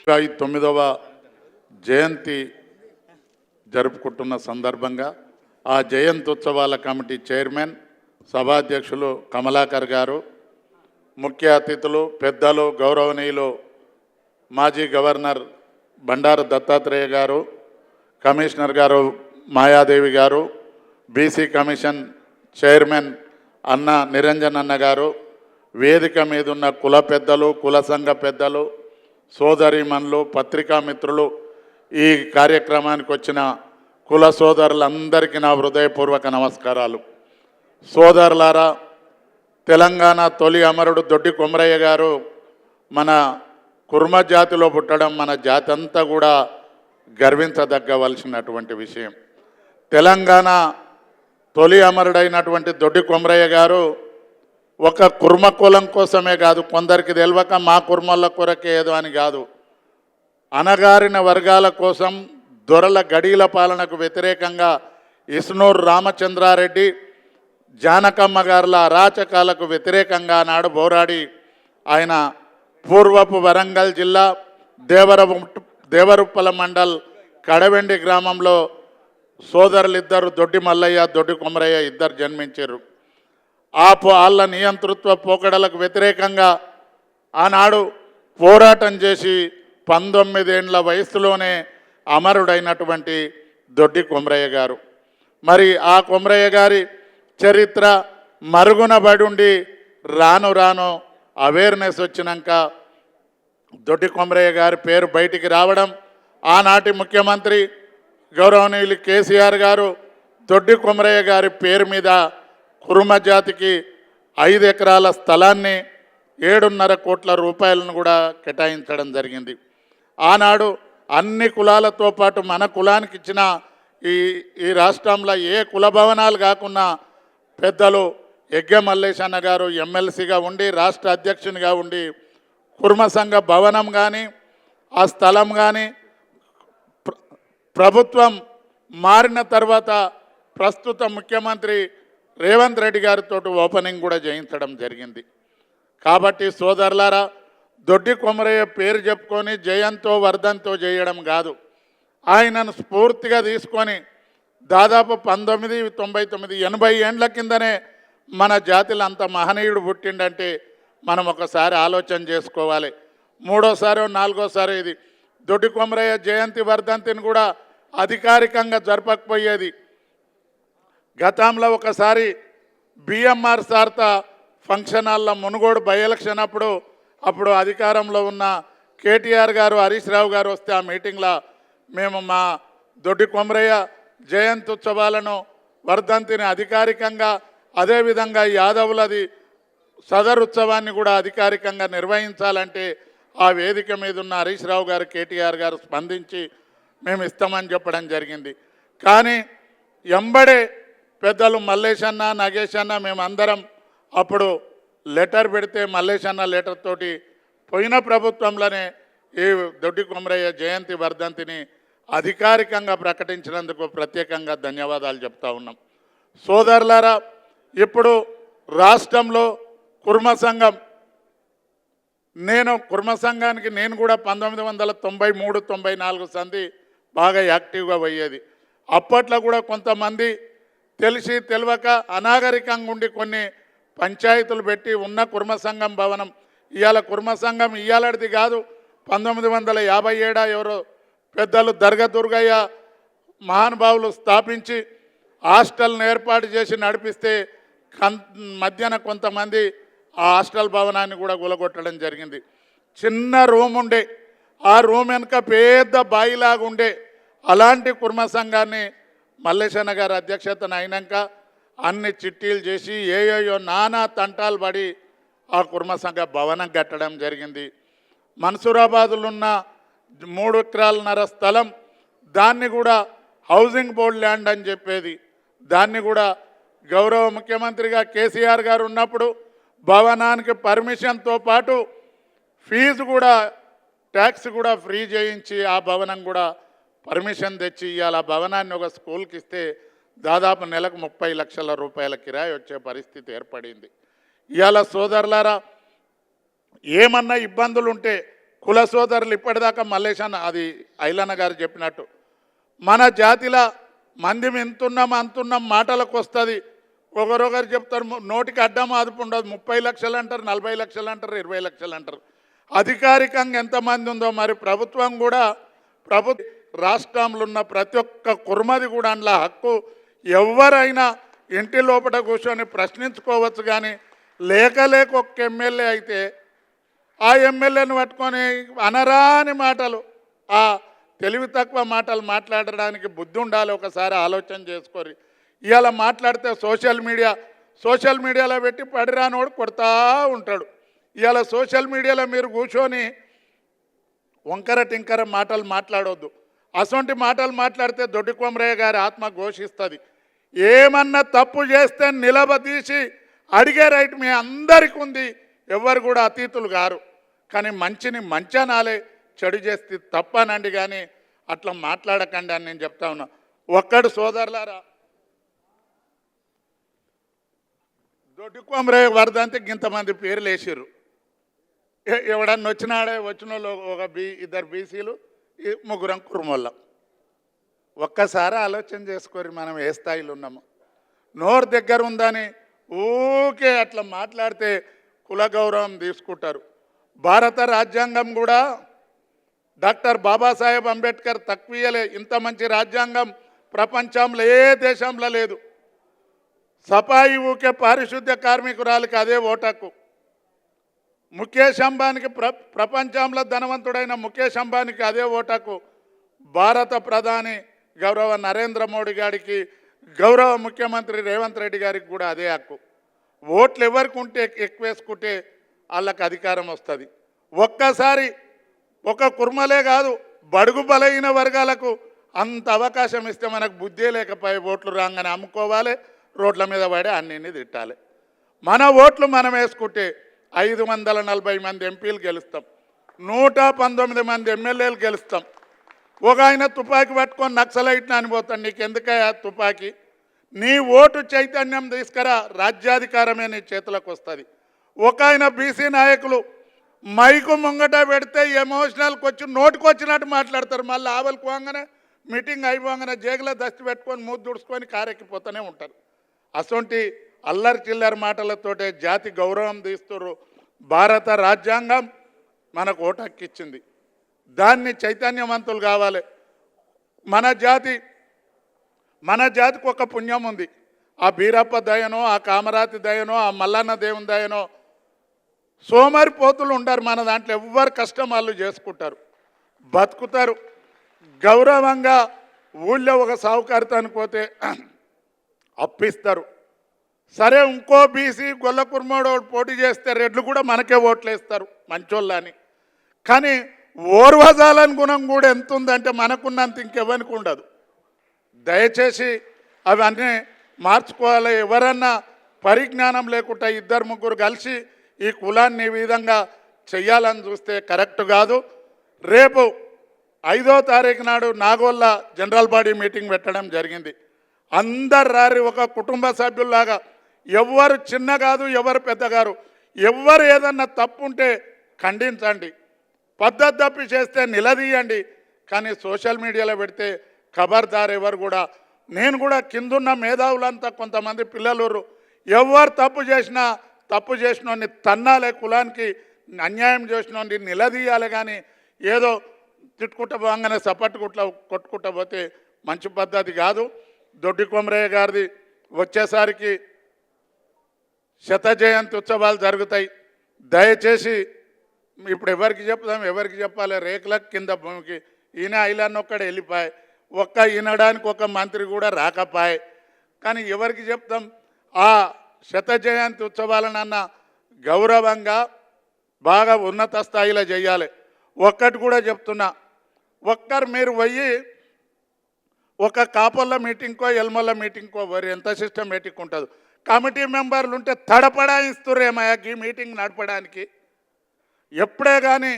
9వ జయంతి జరుపుకుంటున్న సందర్భంగా ఆ జయంత్యుత్సవాల కమిటీ చైర్మన్ సభాధ్యక్షులు కమలాకర్ గారు, ముఖ్య అతిథులు పెద్దలు గౌరవనీయులు మాజీ గవర్నర్ బండారు దత్తాత్రేయ గారు, కమిషనర్ గారు మాయాదేవి గారు, బీసీ కమిషన్ చైర్మన్ అన్న నిరంజన్ అన్న గారు, వేదిక మీద ఉన్న కుల పెద్దలు, కుల సంఘ పెద్దలు, సోదరీమణులు, పత్రికా మిత్రులు, ఈ కార్యక్రమానికి వచ్చిన కుల సోదరులందరికీ నా హృదయపూర్వక నమస్కారాలు. సోదరులారా, తెలంగాణ తొలి అమరుడు దొడ్డి కొమరయ్య గారు మన కుర్మ జాతిలో పుట్టడం మన జాతి అంతా కూడా గర్వించదగ్గవలసినటువంటి విషయం. తెలంగాణ తొలి అమరుడైనటువంటి దొడ్డి కొమరయ్య గారు ఒక కుర్మ కులం కోసమే కాదు, కొందరికి తెలియక మా కుర్మల కొరకే ఏదో అని కాదు, అణగారిన వర్గాల కోసం దొరల గడీల పాలనకు వ్యతిరేకంగా ఇస్నూరు రామచంద్రారెడ్డి, జానకమ్మ గారుల అరాచకాలకు వ్యతిరేకంగా నాడు పోరాడి ఆయన పూర్వపు వరంగల్ జిల్లా దేవరుప్పల మండల్ కడవెండి గ్రామంలో సోదరులిద్దరు దొడ్డి మల్లయ్య, దొడ్డి కొమరయ్య ఇద్దరు జన్మించారు. వాళ్ళ నియంతృత్వ పోకడలకు వ్యతిరేకంగా ఆనాడు పోరాటం చేసి 19 ఏండ్ల వయసులోనే అమరుడైనటువంటి దొడ్డి కొమరయ్య గారు. మరి ఆ కొమరయ్య గారి చరిత్ర మరుగున పడుండి రాను రాను అవేర్నెస్ వచ్చినాక దొడ్డి కొమరయ్య గారి పేరు బయటికి రావడం, ఆనాటి ముఖ్యమంత్రి గౌరవనీయులు కేసీఆర్ గారు దొడ్డి కొమరయ్య గారి పేరు మీద కురుమ జాతికి 5 ఎకరాల స్థలాన్ని 7.5 కోట్ల రూపాయలను కూడా కేటాయించడం జరిగింది. ఆనాడు అన్ని కులాలతో పాటు మన కులానికి ఇచ్చిన ఈ రాష్ట్రంలో ఏ కుల భవనాలు కాకుండా పెద్దలు యజ్ఞ మల్లేశన్న గారు ఎమ్మెల్సీగా ఉండి రాష్ట్ర అధ్యక్షునిగా ఉండి కుర్మ సంఘ భవనం కానీ ఆ స్థలం కానీ ప్రభుత్వం మారిన తర్వాత ప్రస్తుత ముఖ్యమంత్రి రేవంత్ రెడ్డి గారితో ఓపెనింగ్ కూడా చేయించడం జరిగింది. కాబట్టి సోదరులారా, దొడ్డి కొమరయ్య పేరు చెప్పుకొని జయంతో వర్ధంతో చేయడం కాదు, ఆయనను స్ఫూర్తిగా తీసుకొని దాదాపు 1999 80 ఏండ్ల కిందనే మన జాతిలో అంత మహనీయుడు పుట్టిండంటే మనం ఒకసారి ఆలోచన చేసుకోవాలి. 3వసారో 4వసారో ఇది దొడ్డి కొమరయ్య జయంతి వర్ధంతిని కూడా అధికారికంగా జరపకపోయేది. గతంలో ఒకసారి బిఎంఆర్ సార్త ఫంక్షన్ హాల్లో మునుగోడు బై ఎలక్షన్ అప్పుడు అధికారంలో ఉన్న కేటీఆర్ గారు, హరీష్ రావు గారు వస్తే ఆ మీటింగ్లో మేము మా దొడ్డి కొమరయ్య జయంతి ఉత్సవాలను వర్ధంతిని అధికారికంగా, అదేవిధంగా యాదవులది సదర్ ఉత్సవాన్ని కూడా అధికారికంగా నిర్వహించాలంటే ఆ వేదిక మీద ఉన్న హరీష్ రావు గారు, కేటీఆర్ గారు స్పందించి మేము ఇస్తామని చెప్పడం జరిగింది. కానీ ఎంబడే పెద్దలు మల్లేశన్న, నాగేశన్న మేమందరం అప్పుడు లెటర్ పెడితే మల్లేశన్న లెటర్ తోటి పోయిన ప్రభుత్వంలోనే ఈ దొడ్డి కొమరయ్య జయంతి వర్ధంతిని అధికారికంగా ప్రకటించినందుకు ప్రత్యేకంగా ధన్యవాదాలు చెప్తా ఉన్నాం. సోదరులారా, ఇప్పుడు రాష్ట్రంలో కుర్మ సంఘం, కుర్మ సంఘానికి నేను కూడా 1993, 94 సంధి బాగా యాక్టివ్గా పోయేది. అప్పట్లో కూడా కొంతమంది తెలిసి తెలియక అనాగరికంగా ఉండి కొన్ని పంచాయతీలు పెట్టి ఉన్న కుర్మ సంఘం భవనం ఇవాళ కుర్మ సంఘం ఇవాళది కాదు, 1957 ఎవరో పెద్దలు దర్గా దుర్గయ్య మహానుభావులు స్థాపించి హాస్టల్ని ఏర్పాటు చేసి నడిపిస్తే మధ్యన కొంతమంది ఆ హాస్టల్ భవనాన్ని కూడా గులగొట్టడం జరిగింది. చిన్న రూమ్ ఉండే, ఆ రూమ్ వెనుక పెద్ద బాయిలాగా ఉండే అలాంటి కుర్మ సంఘాన్ని మల్లేశన్న గారి అధ్యక్షతన అయినాక అన్ని చిట్టీలు చేసి ఏయోయో నానా తంటాలు పడి ఆ కుర్మ సంఘ భవనం కట్టడం జరిగింది. మన్సూరాబాద్లో ఉన్న 3 ఎకరాలన్నర స్థలం, దాన్ని కూడా హౌసింగ్ బోర్డ్ ల్యాండ్ అని చెప్పేది, దాన్ని కూడా గౌరవ ముఖ్యమంత్రిగా కేసీఆర్ గారు ఉన్నప్పుడు భవనానికి పర్మిషన్తో పాటు ఫీజు కూడా, ట్యాక్స్ కూడా ఫ్రీ చేయించి ఆ భవనం కూడా పర్మిషన్ తెచ్చి ఇవాళ భవనాన్ని ఒక స్కూల్కి ఇస్తే దాదాపు నెలకు 30 లక్షల రూపాయల కిరాయి వచ్చే పరిస్థితి ఏర్పడింది. ఇవాళ సోదరులారా, ఏమన్నా ఇబ్బందులు ఉంటే కుల సోదరులు ఇప్పటిదాకా మల్లేశన్న అది ఐలన్న గారు చెప్పినట్టు మన జాతిలో మంది ఎంతున్నాం అంతున్నాం మాటలకు వస్తుంది. ఒకరొకరు చెప్తారు నోటికి అడ్డం ఆదుపు ఉండదు. 30 లక్షలు అంటారు, 40 లక్షలు అంటారు, 20 లక్షలు అంటారు. అధికారికంగా ఎంతమంది ఉందో మరి ప్రభుత్వం కూడా రాష్ట్రంలో ఉన్న ప్రతి ఒక్క కుర్మది కూడా అందులో హక్కు ఎవరైనా ఇంటి లోపల కూర్చొని ప్రశ్నించుకోవచ్చు. కానీ లేక ఒక్క ఎమ్మెల్యే అయితే ఆ ఎమ్మెల్యేని పట్టుకొని అనరాని మాటలు, ఆ తెలివి తక్కువ మాటలు మాట్లాడడానికి బుద్ధి ఉండాలి. ఒకసారి ఆలోచన చేసుకోరి. ఇవాళ మాట్లాడితే సోషల్ మీడియాలో పెట్టి పడిరానోడు కొడతా ఉంటాడు. ఇవాళ సోషల్ మీడియాలో మీరు కూర్చొని వంకర టింకర మాటలు మాట్లాడవద్దు. అసొంటి మాటలు మాట్లాడితే దొడ్డి కొమరయ్య గారి ఆత్మ ఘోషిస్తుంది. ఏమన్నా తప్పు చేస్తే నిలబదీసి అడిగే రైట్ మీ అందరికీ ఉంది. ఎవరు కూడా అతీతులు గారు. కానీ మంచిని మంచనాలే, చెడు చేస్తే తప్పనండి. కానీ అట్లా మాట్లాడకండి అని నేను చెప్తా ఉన్నా. ఒక్కడు సోదరులారా, దొడ్డి కొమరయ్య వరదంతే ఇంతమంది పేర్లు వేసారు. ఎవడన్నా వచ్చినాడే వచ్చిన వాళ్ళు ఒక ఇద్దరు బీసీలు, ముగ్గురం కుర్మోళ్ళం. ఒక్కసారి ఆలోచన చేసుకోరి మనం ఏ స్థాయిలో ఉన్నాము. నోరు దగ్గర ఉందని ఊకే అట్లా మాట్లాడితే కుల గౌరవం తీసుకుంటారు. భారత రాజ్యాంగం కూడా డాక్టర్ బాబాసాహెబ్ అంబేద్కర్ తక్కువలే. ఇంత మంచి రాజ్యాంగం ప్రపంచంలో ఏ దేశంలో లేదు. సఫాయి ఊకే పారిశుద్ధ్య కార్మికురాలకి అదే ఓటకు. ముఖేష్ అంబానీకి ప్రపంచంలో ధనవంతుడైన ముఖేష్ అంబానీకి అదే ఓటకు. భారత ప్రధాని గౌరవ నరేంద్ర మోడీ గారికి, గౌరవ ముఖ్యమంత్రి రేవంత్ రెడ్డి గారికి కూడా అదే హక్కు. ఓట్లు ఎవరికి ఉంటే ఎక్కువేసుకుంటే వాళ్ళకి అధికారం వస్తుంది. ఒక్కసారి ఒక కుర్మలే కాదు, బడుగు బలైన వర్గాలకు అంత అవకాశం ఇస్తే మనకు బుద్ధే లేకపోయి ఓట్లు రాగానే అమ్ముకోవాలి, రోడ్ల మీద పడి అన్నింటినీ తిట్టాలి. మన ఓట్లు మనం వేసుకుంటే 540 మంది ఎంపీలు గెలుస్తాం, 119 మంది ఎమ్మెల్యేలు గెలుస్తాం. ఒక ఆయన తుపాకీ పట్టుకొని నక్సలైట్ని అనిపోతాడు. నీకు ఎందుకయ్యా తుపాకీ? నీ ఓటు చైతన్యం తీసుకురా, రాజ్యాధికారమే నీ చేతులకు వస్తుంది. ఒక ఆయన బీసీ నాయకులు మైకు ముంగట పెడితే ఎమోషనల్కి వచ్చి నోటికి వచ్చినట్టు మాట్లాడతారు. మళ్ళీ ఆవలికి పోగానే మీటింగ్ అయిపోగానే జేగులో దస్తి పెట్టుకొని మూతి దుడుచుకొని కారెక్కిపోతూనే ఉంటారు. అసొంటి అల్లరి చిల్లరి మాటలతోటే జాతి గౌరవం తీస్తున్నారు. భారత రాజ్యాంగం మనకు ఓటు హక్కు ఇచ్చింది. దాన్ని చైతన్యవంతులు కావాలి. మన జాతికి ఒక పుణ్యం ఉంది. ఆ బీరప్ప దయనో, ఆ కామరాతి దయనో, ఆ మల్లన్న దేవుని దయనో సోమరి పోతులు ఉండరు మన దాంట్లో. ఎవ్వరు కష్టం వాళ్ళు చేసుకుంటారు, బతుకుతారు గౌరవంగా. ఊళ్ళో ఒక సావుకారితో అనిపోతే అప్పిస్తారు. సరే, ఇంకో బీసీ గొల్ల కుర్మోడు పోటీ చేస్తే రెడ్లు కూడా మనకే ఓట్లు వేస్తారు మంచోళ్ళని. కానీ ఓర్వజాలని గుణం కూడా ఎంత ఉందంటే మనకున్నంత ఇంకెవరికి ఉండదు. దయచేసి అవన్నీ మార్చుకోవాలి. ఎవరన్నా పరిజ్ఞానం లేకుండా ఇద్దరు ముగ్గురు కలిసి ఈ కులాన్ని ఈ విధంగా చెయ్యాలని చూస్తే కరెక్ట్ కాదు. రేపు 5వ తారీఖు నాడు నాగోళ్ళ జనరల్ బాడీ మీటింగ్ పెట్టడం జరిగింది. అందరు రారి, ఒక కుటుంబ సభ్యుల్లాగా. ఎవరు చిన్న కాదు, ఎవరు పెద్ద గారు. ఎవరు ఏదన్నా తప్పు ఉంటే ఖండించండి, పద్ధతి తప్పి చేస్తే నిలదీయండి. కానీ సోషల్ మీడియాలో పెడితే ఖబర్దార్ ఎవరు కూడా. నేను కూడా కిందున్న మేధావులంతా కొంతమంది పిల్లలు ఎవరు తప్పు చేసినోని తన్నాలే, కులానికి అన్యాయం చేసినోని నిలదీయాలి. కానీ ఏదో తిట్టుకుంటా పోగానే కొట్టుకుంటా పోతే మంచి పద్ధతి కాదు. దొడ్డి కొమరయ్య గారిది వచ్చేసరికి 100వ జయంతి ఉత్సవాలు జరుగుతాయి. దయచేసి ఇప్పుడు ఎవరికి చెప్పాలి? రేకులకు కింద భూమికి ఈయన ఐలాన్ని ఒక్కడే వెళ్ళిపోయి, వినడానికి ఒక మంత్రి కూడా రాకపోయి. కానీ ఎవరికి చెప్తాం? ఆ 100వ జయంతి ఉత్సవాలనన్నా గౌరవంగా బాగా ఉన్నత స్థాయిలో చేయాలి. ఒక్కటి కూడా చెప్తున్నా, మీరు పోయి ఒక కాపల్ల మీటింగ్కో ఎల్మల్ల మీటింగ్కో వరి ఎంత సిస్టమేటిక్ ఉంటుంది. కమిటీ మెంబర్లు ఉంటే తడపడాయిస్తురేమయ్యా ఈ మీటింగ్ నడపడానికి. ఎప్పుడే కానీ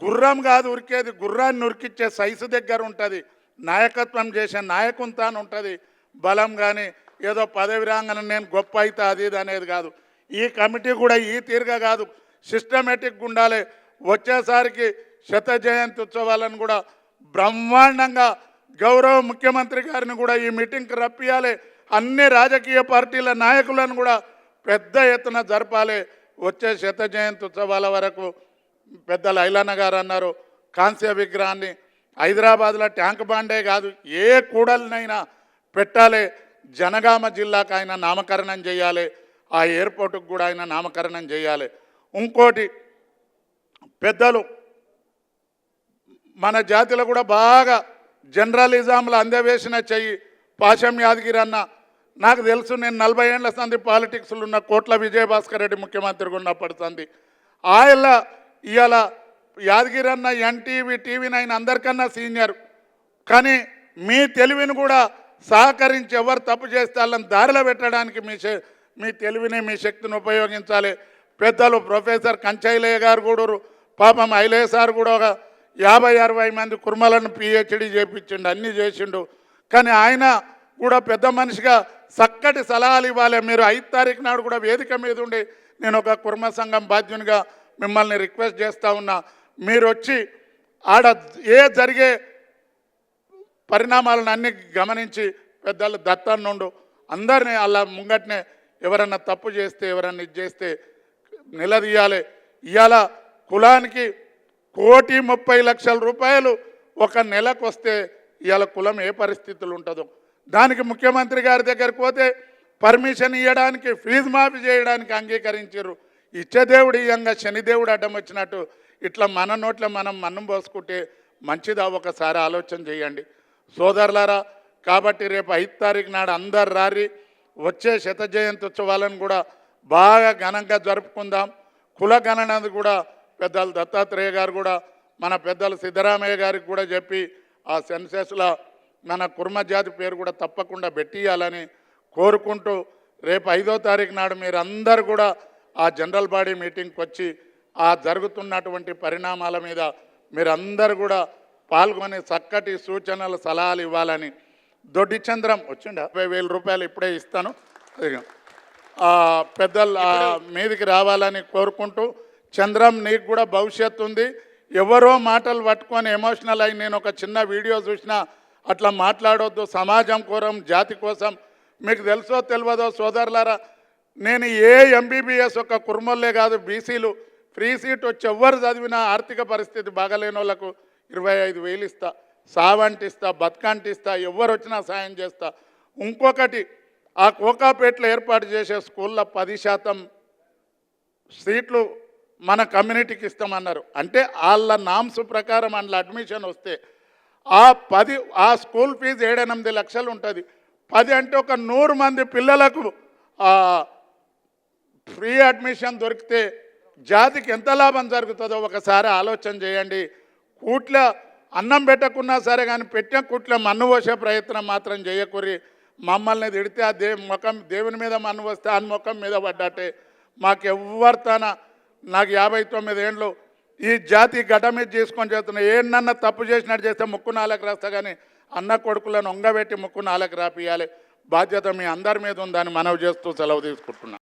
గుర్రం కాదు ఉరికేది, గుర్రాన్ని ఉరికిచ్చే సైజు దగ్గర ఉంటుంది. నాయకత్వం చేసే నాయకునితాను ఉంటుంది బలం. కానీ ఏదో పదవి రాగానే నేను గొప్ప అయితే అది ఇది అనేది కాదు. ఈ కమిటీ కూడా ఈ తీరుగా కాదు, సిస్టమేటిక్గా ఉండాలి. వచ్చేసరికి శత జయంతి ఉత్సవాలను కూడా బ్రహ్మాండంగా గౌరవ ముఖ్యమంత్రి గారిని కూడా ఈ మీటింగ్కి రప్పియాలి. అన్ని రాజకీయ పార్టీల నాయకులను కూడా పెద్ద ఎత్తున జరపాలి. వచ్చే శత జయంతి ఉత్సవాల వరకు పెద్దలు ఐలన్న గారు అన్నారు, కాంస్య విగ్రహాన్ని హైదరాబాద్లో ట్యాంక్ బాండే కాదు ఏ కూడలినైనా పెట్టాలి. జనగామ జిల్లాకు ఆయన నామకరణం చేయాలి, ఆ ఎయిర్పోర్టుకు కూడా ఆయన నామకరణం చేయాలి. ఇంకోటి పెద్దలు మన జాతిలో కూడా బాగా జర్నలిజంలో అందవేసిన చెయ్యి పాశం యాదగిరి అన్న. నాకు తెలుసు, నేను 40 ఏళ్ల సంది పాలిటిక్స్లో ఉన్న కోట్ల విజయభాస్కర్ రెడ్డి ముఖ్యమంత్రిగా ఉన్నప్పటి సంది ఆయన ఇవాళ యాదగిరి అన్న ఎన్టీవీ టీవీ9 అందరికన్నా సీనియర్. కానీ మీ తెలివిని కూడా సహకరించి ఎవరు తప్పు చేస్తే వాళ్ళని దారిలో పెట్టడానికి మీ తెలివిని మీ శక్తిని ఉపయోగించాలి. పెద్దలు ప్రొఫెసర్ కంచైలయ్య గారు కూడా పాపం ఐలయ్య సార్ కూడా ఒక 50-60 మంది కుర్మలను పిహెచ్డి చేయించిండు, అన్నీ చేసిండు. కానీ ఆయన కూడా పెద్ద మనిషిగా చక్కటి సలహాలు ఇవ్వాలి. మీరు 5 తారీఖు నాడు కూడా వేదిక మీద ఉండి నేను ఒక కుర్మ సంఘం బాధ్యునిగా మిమ్మల్ని రిక్వెస్ట్ చేస్తూ ఉన్నా, మీరు వచ్చి ఆడ జరిగే పరిణామాలను అన్ని గమనించి పెద్దలు దత్తన్నుండు అందరినీ అలా ముంగట్నే ఎవరన్నా తప్పు చేస్తే ఎవరన్నా ఇది చేస్తే నిలదీయాలి. ఇవాళ కులానికి 1,30,00,000 రూపాయలు ఒక నెలకు వస్తే ఇవాళ కులం ఏ పరిస్థితులు ఉంటుందో, దానికి ముఖ్యమంత్రి గారి దగ్గరికి పోతే పర్మిషన్ ఇవ్వడానికి ఫీజు మాఫీ చేయడానికి అంగీకరించారు. ఇచ్చేదేవుడు ఇయ్యంగా శనిదేవుడు అడ్డం వచ్చినట్టు ఇట్లా మన నోట్లో మనం మన్నం పోసుకుంటే మంచిదా? ఒకసారి ఆలోచన చేయండి సోదరులారా. కాబట్టి రేపు 5 తారీఖు నాడు అందరు రారి, వచ్చే శత జయంతి ఉత్సవాలను కూడా బాగా ఘనంగా జరుపుకుందాం. కుల గణన కూడా పెద్దలు దత్తాత్రేయ గారు కూడా మన పెద్దలు సిద్ధరామయ్య గారికి కూడా చెప్పి ఆ సెన్సెస్లో మన కుర్మ జాతి పేరు కూడా తప్పకుండా పెట్టియాలని కోరుకుంటూ రేపు 5వ తారీఖు నాడు మీరు అందరు కూడా ఆ జనరల్ బాడీ మీటింగ్కి వచ్చి ఆ జరుగుతున్నటువంటి పరిణామాల మీద మీరందరూ కూడా పాల్గొని చక్కటి సూచనలు సలహాలు ఇవ్వాలని. దొడ్డి చంద్రం వచ్చిండ 50,000 రూపాయలు ఇప్పుడే ఇస్తాను, పెద్దలు మీదికి రావాలని కోరుకుంటూ, చంద్రం నీకు కూడా భవిష్యత్తు ఉంది. ఎవరో మాటలు పట్టుకొని ఎమోషనల్ అయి నేను ఒక చిన్న వీడియో చూసినా అట్లా మాట్లాడొద్దు. సమాజం కోసం జాతి కోసం. మీకు తెలుసో తెలియదో సోదరులారా, నేను ఏ ఎంబీబీఎస్ ఒక కుర్మల్లే కాదు బీసీలు ఫ్రీ సీట్ వచ్చి ఎవరు చదివినా ఆర్థిక పరిస్థితి బాగలేని వాళ్ళకు 25,000 ఇస్తా, సావంటిస్తా, బతుకంటిస్తా, ఎవరు వచ్చినా సాయం చేస్తా. ఇంకొకటి ఆ కోకాపేటలో ఏర్పాటు చేసే స్కూల్లో 10% సీట్లు మన కమ్యూనిటీకి ఇస్తామన్నారు. అంటే వాళ్ళ నామ్స్ ప్రకారం అందులో అడ్మిషన్ వస్తే ఆ స్కూల్ ఫీజు 7-8 లక్షలు ఉంటుంది. 10 అంటే ఒక 100 మంది పిల్లలకు ఫ్రీ అడ్మిషన్ దొరికితే జాతికి ఎంత లాభం జరుగుతుందో ఒకసారి ఆలోచన చేయండి. కూట్ల అన్నం పెట్టకున్నా సరే కానీ పెట్టిన కూట్ల మన్ను పోసే ప్రయత్నం మాత్రం చేయకూరి. మమ్మల్ని తిడితే ఆ దేవుని మీద మన్ను వస్తే ఆ ముఖం మీద పడ్డట్టే. మాకెవ్వరితోన నాకు 59 ఏళ్ళు ఈ జాతి గడ్డ మీద చేసుకొని చేస్తున్నా. ఏమన్నా తప్పు చేసినట్టు చేస్తే ముక్కు నాలకు రాస్తా, కానీ అన్న కొడుకులను ఒంగబెట్టి ముక్కు నాలకు రాపియాలి. బాధ్యత మీ అందరి మీద ఉందని మనవి చేస్తూ సెలవు తీసుకుంటున్నా.